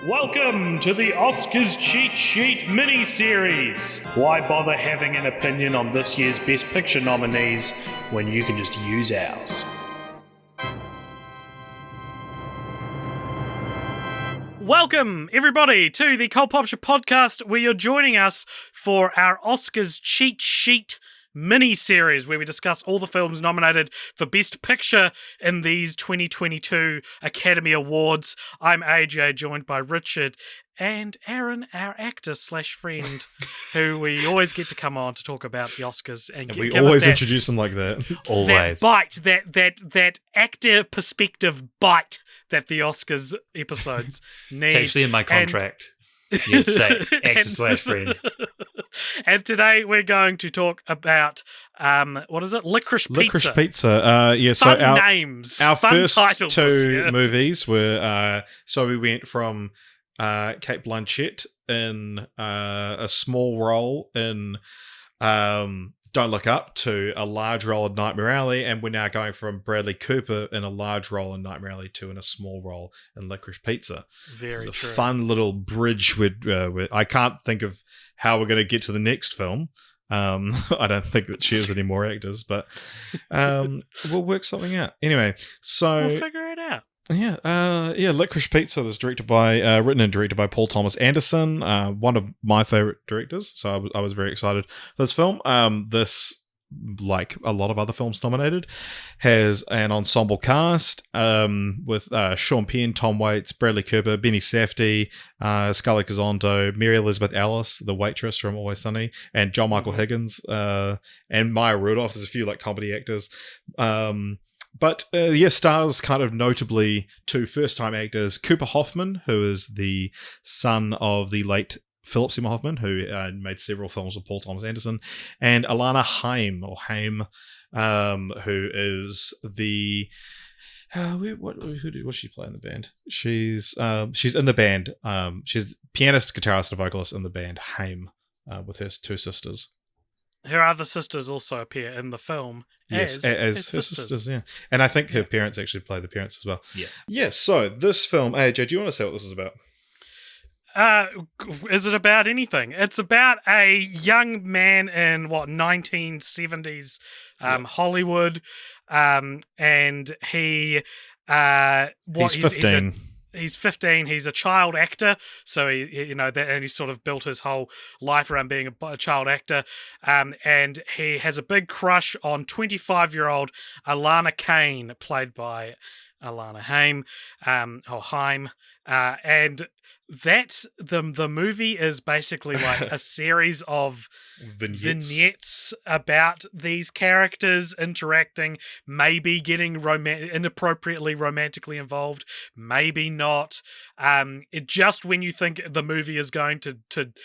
Welcome to the Oscars Cheat Sheet Miniseries. Why bother having an opinion on this year's Best Picture nominees when you can just use ours? Welcome, everybody, to the Cult Popture podcast, where you're joining us for our Oscars Cheat Sheet mini-series where we discuss all the films nominated for Best Picture in these 2022 Academy Awards. I'm AJ, joined by Richard and Aaron, our actor/friend, who we always get to come on to talk about the Oscars. And we always introduce him like that. That Always. bite, that actor perspective bite that the Oscars episodes need. It's actually in my contract. You have to say actor/friend. And today we're going to talk about, what is it? Licorice Pizza. Licorice Pizza. So Fun names. Our Fun first titles, two movies were, so we went from Cate Blanchett in a small role in Don't Look Up to a large role in Nightmare Alley, and we're now going from Bradley Cooper in a large role in Nightmare Alley to in a small role in Licorice Pizza. Very true. true. A fun little bridge with I can't think of how we're going to get to the next film. I don't think that she has any more actors, but we'll work something out. Anyway, so we'll figure it out. Yeah, Licorice Pizza is written and directed by Paul Thomas Anderson, one of my favorite directors. So I was very excited for this film. This, like a lot of other films nominated, has an ensemble cast with Sean Penn, Tom Waits, Bradley Cooper, Benny Safdie, Scarlett Gazzondo, Mary Elizabeth Ellis, the waitress from Always Sunny, and John Michael Higgins, and Maya Rudolph. There's a few like comedy actors. But stars kind of notably two first-time actors, Cooper Hoffman, who is the son of the late Philip Seymour Hoffman, who made several films with Paul Thomas Anderson, and Alana Haim, who is the... what's she play in the band? She's in the band. She's pianist, guitarist, and vocalist in the band Haim, with her two sisters. Her other sisters also appear in the film as her sisters. Yeah. And I think her parents actually play the parents as well. Yeah. Yeah, so this film, AJ, do you want to say what this is about? Is it about anything? It's about a young man in 1970s Hollywood, and he he's 15. He's 15. He's a child actor, so and he's sort of built his whole life around being a child actor. And he has a big crush on 25-year-old Alana Kane, played by Alana Haim, and that's the movie is basically like a series of vignettes about these characters interacting, maybe getting inappropriately romantically involved, maybe not. Just when you think the movie is going to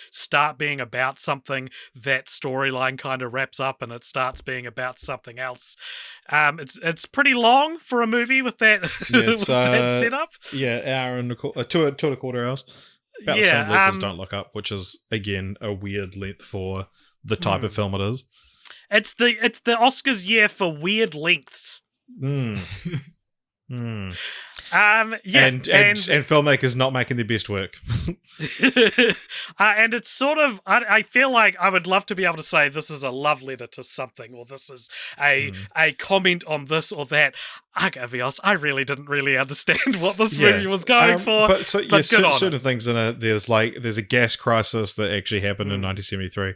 start being about something, that storyline kind of wraps up and it starts being about something else. It's pretty long for a movie with that, with that setup. Yeah, hour and two and a quarter hours. About the same length as Don't Look Up, which is again a weird length for the type of film it is. It's the Oscars year for weird lengths. And filmmakers not making their best work. And it's sort of, I feel like I would love to be able to say this is a love letter to something, or this is a comment on this or that. I gotta be honest, I really didn't understand what this movie was going for. But certain things in it. There's a gas crisis that actually happened in 1973.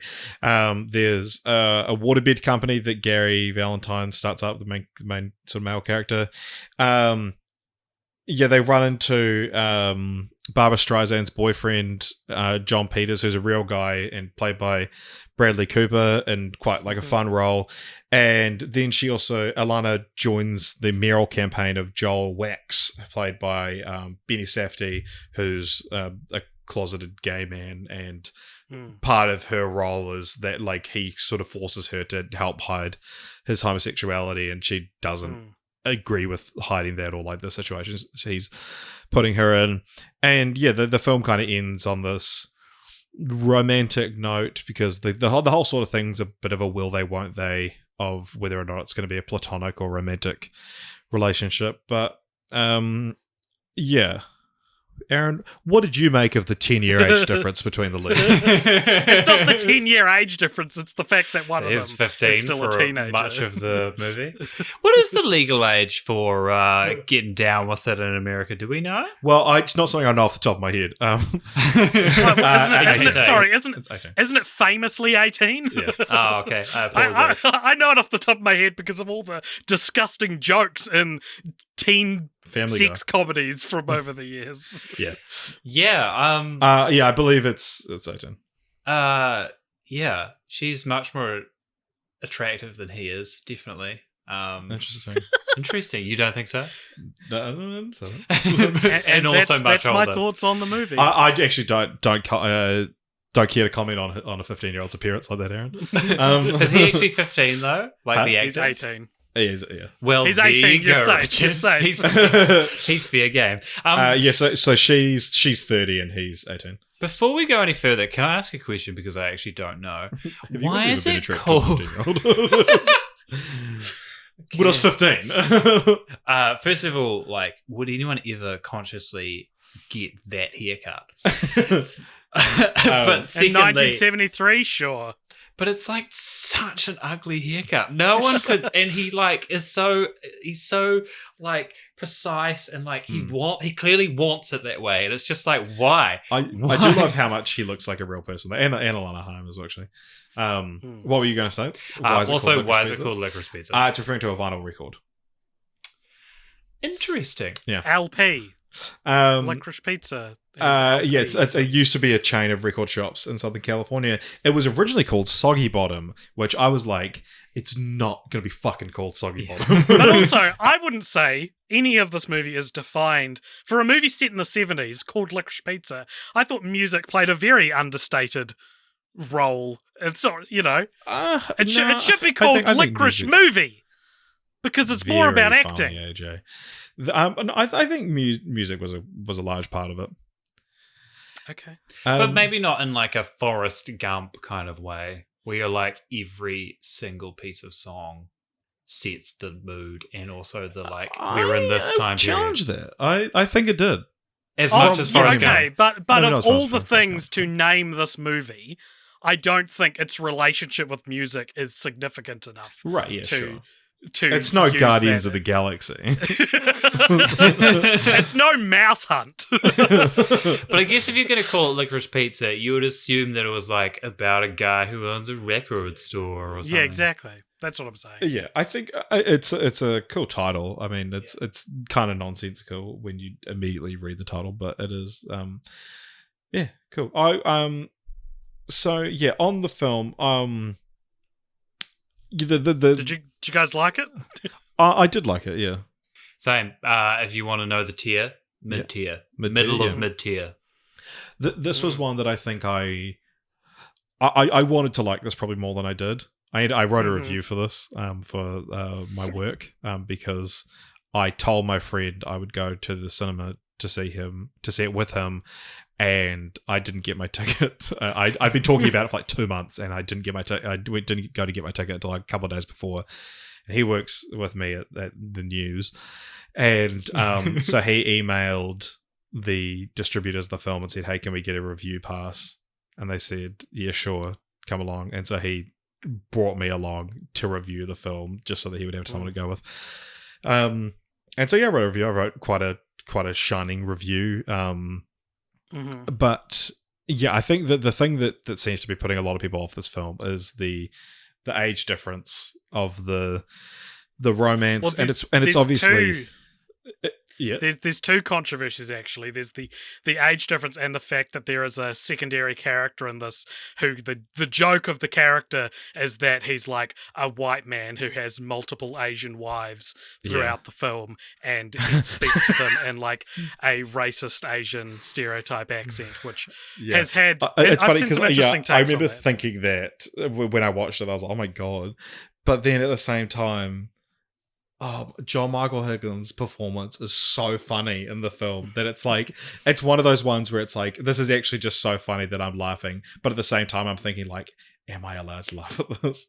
There's a waterbed company that Gary Valentine starts up, the main sort of male character. They run into Barbra Streisand's boyfriend, John Peters, who's a real guy and played by Bradley Cooper in quite like a fun role. And then Alana joins the mayoral campaign of Joel Wax, played by Benny Safdie, who's a closeted gay man. And part of her role is that like he sort of forces her to help hide his homosexuality, and she doesn't agree with hiding that or like the situations he's putting her in. And the film kind of ends on this romantic note, because the whole sort of thing's a bit of a will they won't they of whether or not it's going to be a platonic or romantic relationship. But Aaron, what did you make of the 10-year age difference between the leads? It's not the 10-year age difference, it's the fact that one of them is 15 is still for a teenager. much of the movie. What is the legal age for getting down with it in America? Do we know? Well, it's not something I know off the top of my head. Isn't it famously 18? Yeah. Oh, okay. I apologize. I know it off the top of my head because of all the disgusting jokes in teen Family sex Guy. comedies from over the years. Yeah. Yeah. I believe it's 18. Yeah. She's much more attractive than he is, definitely. Interesting. Interesting. You don't think so? No, so. And also much that's my older. thoughts on the movie. I actually don't care to comment on a 15-year-old's appearance like that, Aaron. Is he actually 15 though? Like the He's actor? 18. He is, yeah. Well, He's there 18, you you're go, safe, you're Richard. safe. He's fair game. So she's 30 and he's 18. Before we go any further, can I ask a question because I actually don't know? Have you Why guys is ever been it attracted to a called? 15-year-old? When I was 15. First of all, like, would anyone ever consciously get that haircut? But In secondly, 1973, sure. but it's like such an ugly haircut. No one could, and he like he's so like precise and like he clearly wants it that way, and it's just like why? I do love how much he looks like a real person. And Alana Haim as well, actually. What were you going to say? Why is it called Licorice Pizza? It's referring to a vinyl record. Interesting. Yeah. LP. Licorice Pizza. It used to be a chain of record shops in Southern California. It was originally called Soggy Bottom, which I was like, it's not going to be fucking called Soggy Bottom. But also, I wouldn't say any of this movie is defined. For a movie set in the 70s called Licorice Pizza, I thought music played a very understated role. It's not, it should be called Licorice Movie because it's more about acting. Funny, AJ. I think music was a large part of it. Okay. But maybe not in like a Forrest Gump kind of way, where you're like every single piece of song sets the mood and also the like we're in this time challenge period. That. I think it did. As much as Forrest Gump. Okay, but of all the things to name this movie, I don't think its relationship with music is significant enough. Right, yeah, sure. It's no Guardians of the Galaxy. It's no Mouse Hunt. But I guess if you're going to call it Licorice Pizza, you would assume that it was like about a guy who owns a record store or something. Yeah, exactly. That's what I'm saying. Yeah, I think it's a cool title. I mean, it's kind of nonsensical when you immediately read the title, but it is yeah, cool. So yeah, on the film, Did you guys like it? I did like it, yeah. Same. If you want to know the tier, mid-tier. Middle of mid-tier. This was one that I think I wanted to like this probably more than I did. I wrote a review for this for my work because I told my friend I would go to the cinema to see it with him, and I didn't get my ticket. I'd been talking about it for like 2 months, and I didn't get my ticket. I didn't go to get my ticket until like a couple of days before. And he works with me at the news, and so he emailed the distributors of the film and said, "Hey, can we get a review pass?" And they said, "Yeah, sure, come along." And so he brought me along to review the film just so that he would have someone to go with. And so yeah, I wrote a review. I wrote quite a shining review. But yeah, I think that the thing that seems to be putting a lot of people off this film is the age difference of the romance, and it's obviously yeah. There's two controversies actually. There's the age difference and the fact that there is a secondary character in this who the joke of the character is that he's like a white man who has multiple Asian wives throughout the film, and he speaks to them in like a racist Asian stereotype accent, which has had. It's I've funny seen because some interesting I takes remember on that. thinking that when I watched it, I was like, "Oh my god!" But then at the same time, John Michael Higgins' performance is so funny in the film that it's like, it's one of those ones where it's like, this is actually just so funny that I'm laughing. But at the same time, I'm thinking like, am I allowed to laugh at this?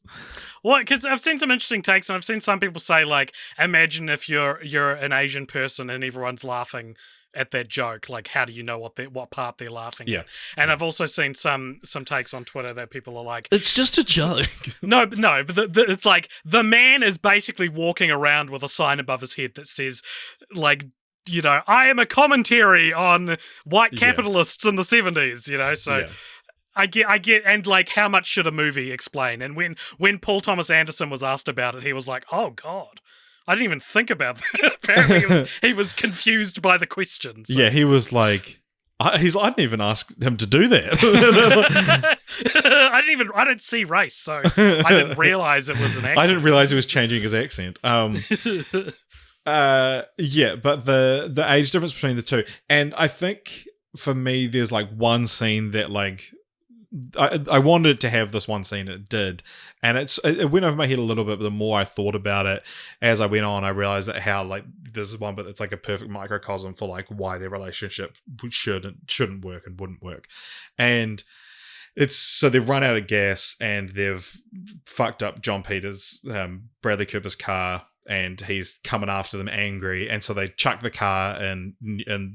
Well, because I've seen some interesting takes, and I've seen some people say, like, imagine if you're an Asian person and everyone's laughing at that joke. Like, how do you know what part they're laughing at? And I've also seen some takes on Twitter that people are like, it's just a joke. but it's like the man is basically walking around with a sign above his head that says, like, you know, I am a commentary on white capitalists in the 70s, you know, so... Yeah. I get, and like, how much should a movie explain? And when Paul Thomas Anderson was asked about it, he was like, "Oh God, I didn't even think about that." Apparently, he was confused by the questions. So. Yeah, he was like, I didn't even ask him to do that. I don't see race, so I didn't realize it was an accent. I didn't realize he was changing his accent. But the age difference between the two, and I think for me, there's like one scene that like. I wanted to have this one scene, it did, and it went over my head a little bit, but the more I thought about it as I went on, I realized that how like this is one, but it's like a perfect microcosm for like why their relationship shouldn't work and wouldn't work. And it's so they've run out of gas and they've fucked up John Peters, Bradley Cooper's car, and he's coming after them angry, and so they chuck the car in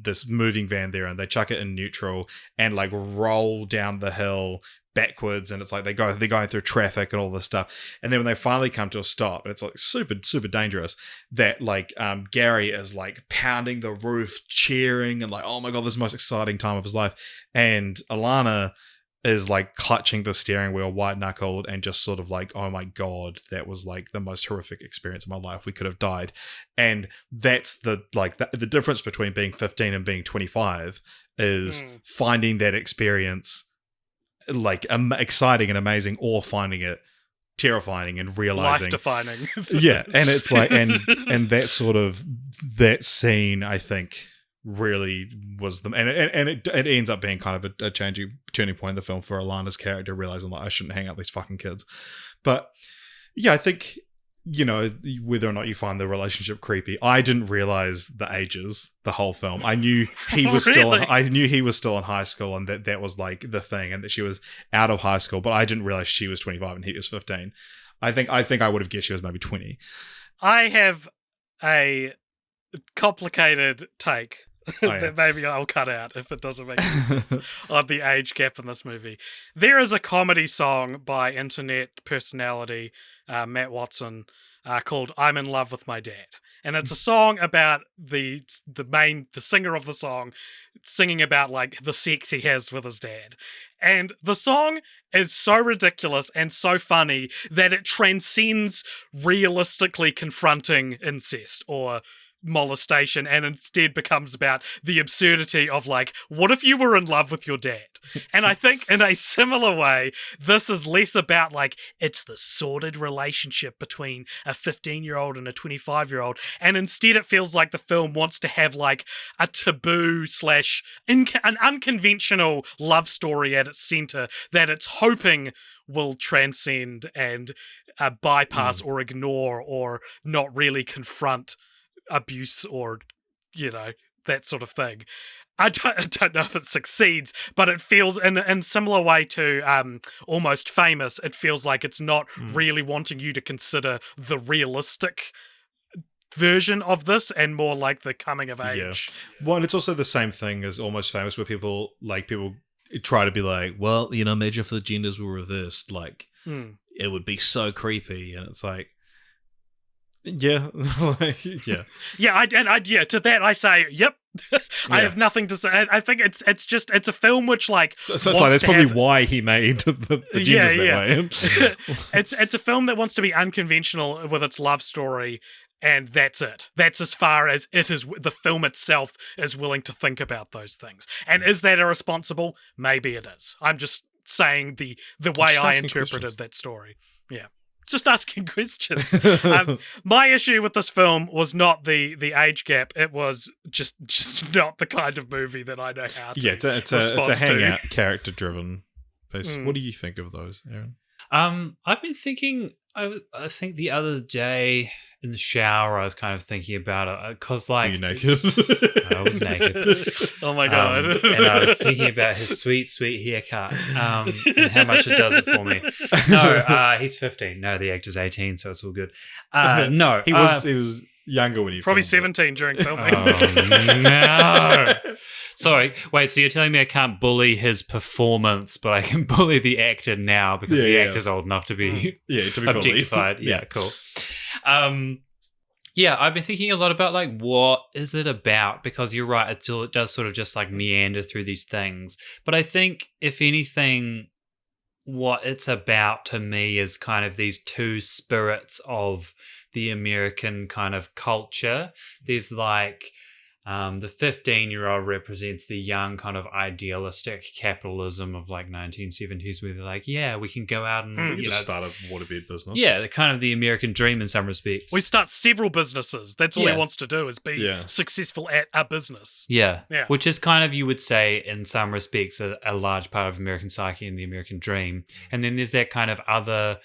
this moving van there, and they chuck it in neutral and like roll down the hill backwards, and it's like they're going through traffic and all this stuff, and then when they finally come to a stop, and it's like super dangerous, that like Gary is like pounding the roof, cheering, and like, oh my God, this is the most exciting time of his life, and Alana is like clutching the steering wheel, white knuckled, and just sort of like, oh my God, that was like the most horrific experience of my life. We could have died. And that's the difference between being 15 and being 25 is finding that experience like exciting and amazing, or finding it terrifying and realizing life-defining. Yeah, and it's like and that sort of that scene, I think, really was and it ends up being kind of a turning point in the film for Alana's character, realizing like, I shouldn't hang out with these fucking kids. But yeah, I think, you know, whether or not you find the relationship creepy, I didn't realize the ages the whole film. I knew he was still in high school, and that was like the thing, and that she was out of high school, but I didn't realize she was 25 and he was 15. I think I would have guessed she was maybe 20. I have a complicated take that maybe I'll cut out if it doesn't make any sense on the age gap in this movie. There is a comedy song by internet personality Matt Watson called "I'm in Love with My Dad," and it's a song about the singer of the song singing about like the sex he has with his dad, and the song is so ridiculous and so funny that it transcends realistically confronting incest or molestation, and instead becomes about the absurdity of like, what if you were in love with your dad? And I think in a similar way, this is less about like, it's the sordid relationship between a 15-year-old and a 25-year-old, and instead it feels like the film wants to have like a taboo / an unconventional love story at its center that it's hoping will transcend and bypass or ignore or not really confront abuse or, you know, that sort of thing. I don't know if it succeeds, but it feels in similar way to Almost Famous, it feels like it's not really wanting you to consider the realistic version of this and more like the coming of age. Yeah. Well, and it's also the same thing as Almost Famous, where people try to be like, well, you know, imagine if the genders were reversed, like it would be so creepy, and it's like, yeah, to that I say, yep. I have nothing to say. I think it's a film which like so like that's probably why he made the genders that way. It's a film that wants to be unconventional with its love story, and that's it. That's as far as it is. The film itself is willing to think about those things. And is that irresponsible? Maybe it is. I'm just saying the way I interpreted that story. Yeah. Just asking questions. My issue with this film was not the age gap. It was just not the kind of movie that I know how to. Yeah, it's a hangout, character driven piece. What do you think of those, Aaron? I've been thinking. I think the other day, in the shower, I was kind of thinking about it because, like, Are you naked? I was naked. Oh my god! And I was thinking about his sweet, sweet haircut and how much it does it for me. No, he's 15. No, the actor's 18, so it's all good. No, he was younger when he probably filmed 17 during filming. Oh, no. Sorry, wait, so you're telling me I can't bully his performance, but I can bully the actor now because the actor's old enough to be objectified. bullied. Yeah, cool. Yeah, I've been thinking a lot about like what is it about, because you're right, it does sort of just like meander through these things. But I think if anything, what it's about to me is kind of these two spirits of the American kind of culture. There's like the 15-year-old represents the young kind of idealistic capitalism of like 1970s, where they're like, yeah, we can go out and you just start a waterbed business. Yeah, the kind of the American dream in some respects. We start several businesses. That's all he wants to do, is be successful at a business. Yeah, which is kind of, you would say, in some respects, a large part of American psyche and the American dream. And then there's that kind of other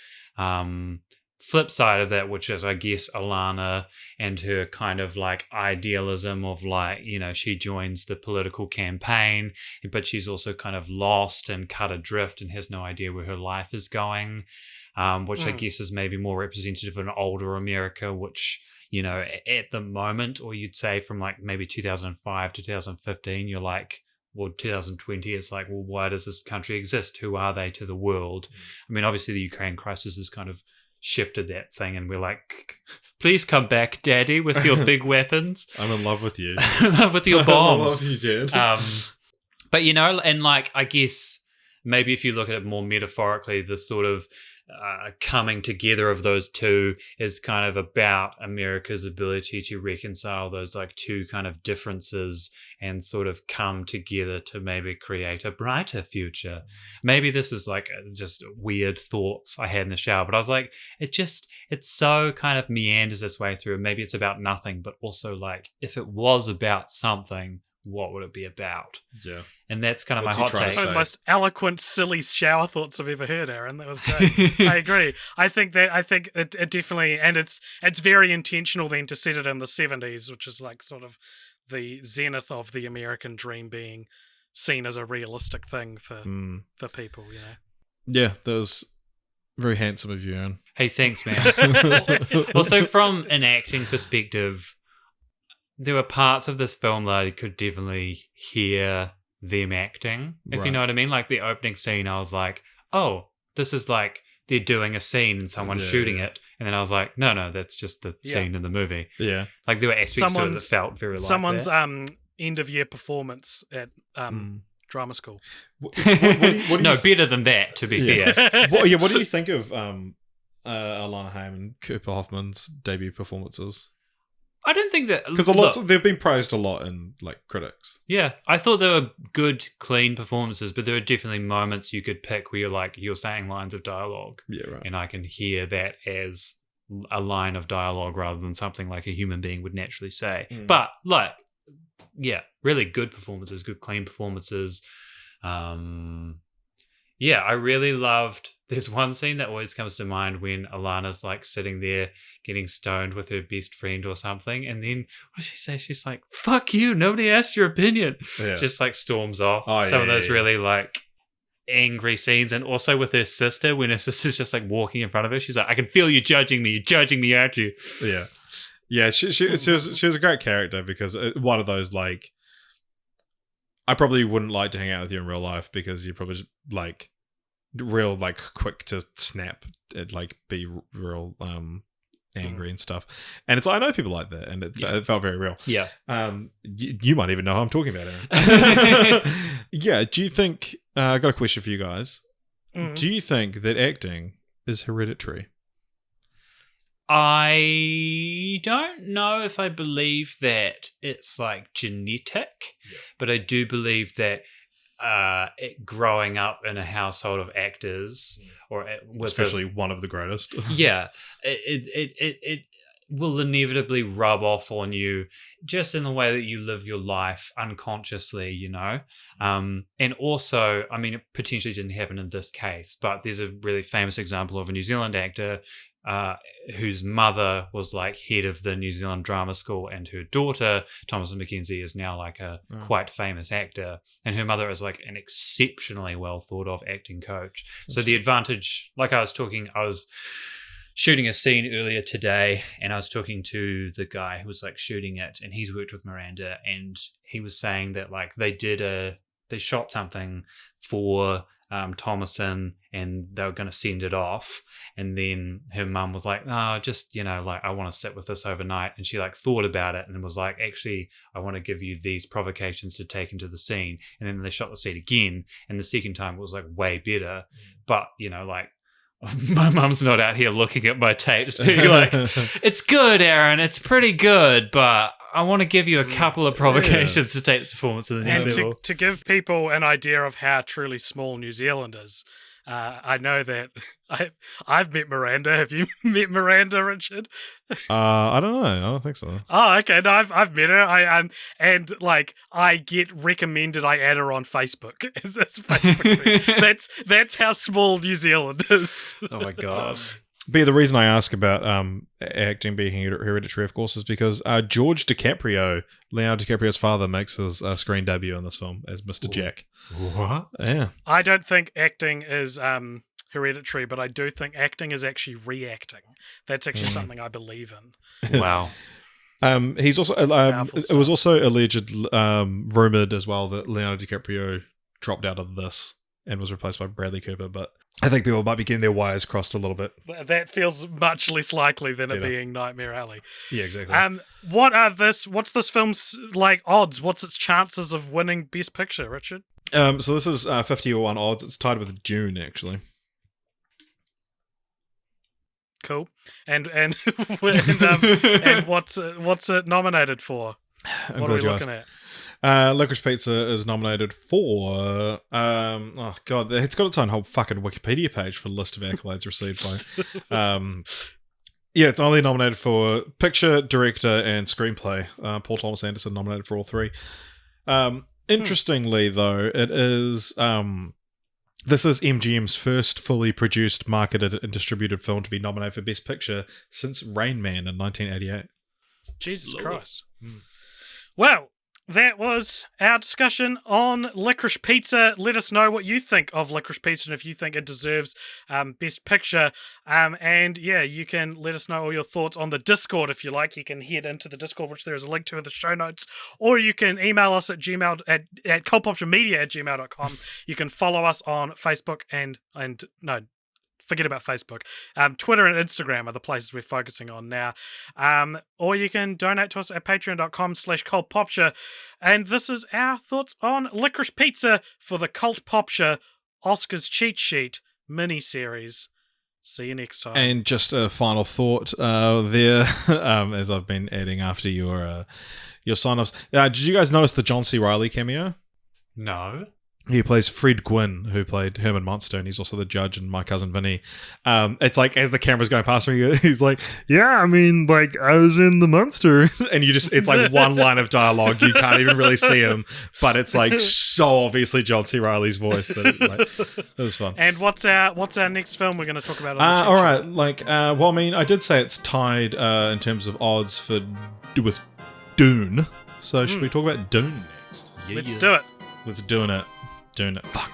flip side of that, which is, I guess, Alana and her kind of like idealism of like, you know, she joins the political campaign, but she's also kind of lost and cut adrift and has no idea where her life is going, which I guess is maybe more representative of an older America, which, you know, at the moment, or you'd say from like maybe 2005 to 2015, you're like, well, 2020, it's like, well, why does this country exist? Who are they to the world? I mean, obviously the Ukraine crisis has kind of shifted that thing, and we're like, please come back, Daddy, with your big weapons. I'm in love with you. In love with your bombs. I love you, Dad. But, you know, and like, I guess maybe if you look at it more metaphorically, this sort of coming together of those two is kind of about America's ability to reconcile those like two kind of differences and sort of come together to maybe create a brighter future. Maybe this is like just weird thoughts I had in the shower, but I was like, it's so kind of meanders its way through. Maybe it's about nothing, but also like, if it was about something, what would it be about? Yeah. And that's kind of my hot take. One of the most eloquent, silly shower thoughts I've ever heard, Aaron. That was great. I agree. I think it definitely, and it's very intentional then to set it in the 70s, which is like sort of the zenith of the American dream being seen as a realistic thing for people, you know. Yeah, that was very handsome of you, Aaron. Hey, thanks, man. Also, from an acting perspective, there were parts of this film that I could definitely hear them acting, if you know what I mean. Like the opening scene, I was like, oh, this is like they're doing a scene and someone's shooting it. And then I was like, no, that's just the scene in the movie. Yeah. Like there were aspects to it that felt very like someone's end of year performance at drama school. What do better than that, to be fair. What do you think of Alana Haim and Cooper Hoffman's debut performances? I don't think that, because they've been praised a lot in like critics. Yeah, I thought they were good, clean performances, but there are definitely moments you could pick where you're saying lines of dialogue, and I can hear that as a line of dialogue rather than something like a human being would naturally say. But like, yeah, really good performances, good clean performances. Yeah, I really loved. There's one scene that always comes to mind when Alana's like sitting there getting stoned with her best friend or something, and then what does she say? She's like, "Fuck you! Nobody asked your opinion." Yeah. Just like storms off. Some of those really like angry scenes, and also with her sister when her sister's just like walking in front of her, she's like, "I can feel you judging me. You're judging me, aren't you?" Yeah, yeah. She was a great character because one of those like, I probably wouldn't like to hang out with you in real life because you're probably just like real like quick to snap and like be real angry and stuff, and it's I know people like that, and it felt very real. Yeah. You might even know who I'm talking about, Aaron. Yeah. Do you think I got a question for you guys? Do you think that acting is hereditary? I don't know if I believe that it's like genetic, but I do believe that growing up in a household of actors, or especially one of the greatest, it will inevitably rub off on you just in the way that you live your life unconsciously, you know. And also, I mean, it potentially didn't happen in this case, but there's a really famous example of a New Zealand actor, whose mother was like head of the New Zealand Drama School, and her daughter, Thomasin McKenzie, is now like a quite famous actor, and her mother is like an exceptionally well thought of acting coach. So the advantage, like I was shooting a scene earlier today, and I was talking to the guy who was like shooting it, and he's worked with Miranda, and he was saying that like they shot something for Thomasin, and they were going to send it off, and then her mum was like, "No, just like I want to sit with this overnight," and she like thought about it and was like, "Actually, I want to give you these provocations to take into the scene," and then they shot the scene again, and the second time it was like way better, but like. My mum's not out here looking at my tapes being like, "It's good, Aaron, it's pretty good, but I want to give you a couple of provocations to take the performance to the next level." To give people an idea of how truly small New Zealand is, I know that I've met Miranda. Have you met Miranda, Richard? I don't know. I don't think so. Oh, okay. No, I've met her. And like I get recommended. I add her on Facebook. It's Facebook. That's how small New Zealand is. Oh my god. But the reason I ask about acting being hereditary, of course, is because George DiCaprio, Leonardo DiCaprio's father, makes his screen debut in this film as Mr. Jack. What? Yeah. I don't think acting is hereditary, but I do think acting is actually reacting. That's actually something I believe in. Wow. He's also it was also alleged, rumored as well, that Leonardo DiCaprio dropped out of this and was replaced by Bradley Cooper, but I think people might be getting their wires crossed a little bit. That feels much less likely than it being Nightmare Alley. Yeah, exactly. What's this film's like odds? What's its chances of winning Best Picture, Richard? So this is 50-1 odds. It's tied with Dune, actually. Cool. And and what's it nominated for? What are we looking at? Licorice Pizza is nominated for oh god, it's got its own whole fucking Wikipedia page for the list of accolades received by yeah, it's only nominated for picture, director, and screenplay. Paul Thomas Anderson nominated for all three. Interestingly though, it is this is MGM's first fully produced, marketed, and distributed film to be nominated for Best Picture since Rain Man in 1988. Jesus Christ. Well, that was our discussion on Licorice Pizza. Let us know what you think of Licorice Pizza and if you think it deserves Best Picture. And yeah, you can let us know all your thoughts on the Discord if you like. You can head into the Discord, which there is a link to in the show notes, or you can email us at cultpopturemedia@gmail.com. You can follow us on Facebook and no, forget about Facebook. Twitter and Instagram are the places we're focusing on now. Or you can donate to us at patreon.com/cultpopture. And this is our thoughts on Licorice Pizza for the Cult Popture Oscars Cheat Sheet miniseries. See you next time. And just a final thought there, as I've been adding after your sign-offs. Did you guys notice the John C. Reilly cameo? No. He plays Fred Gwynn, who played Herman Munster, and he's also the judge in My Cousin Vinny. It's like, as the camera's going past me, he's like, "Yeah, I mean, like, I was in the Munsters." And it's like one line of dialogue. You can't even really see him, but it's like so obviously John C. Reilly's voice that it was fun. And what's our next film we're going to talk about? All right, well, I mean, I did say it's tied in terms of odds with Dune. So should we talk about Dune next? Let's do it. Let's doing it. Fuck.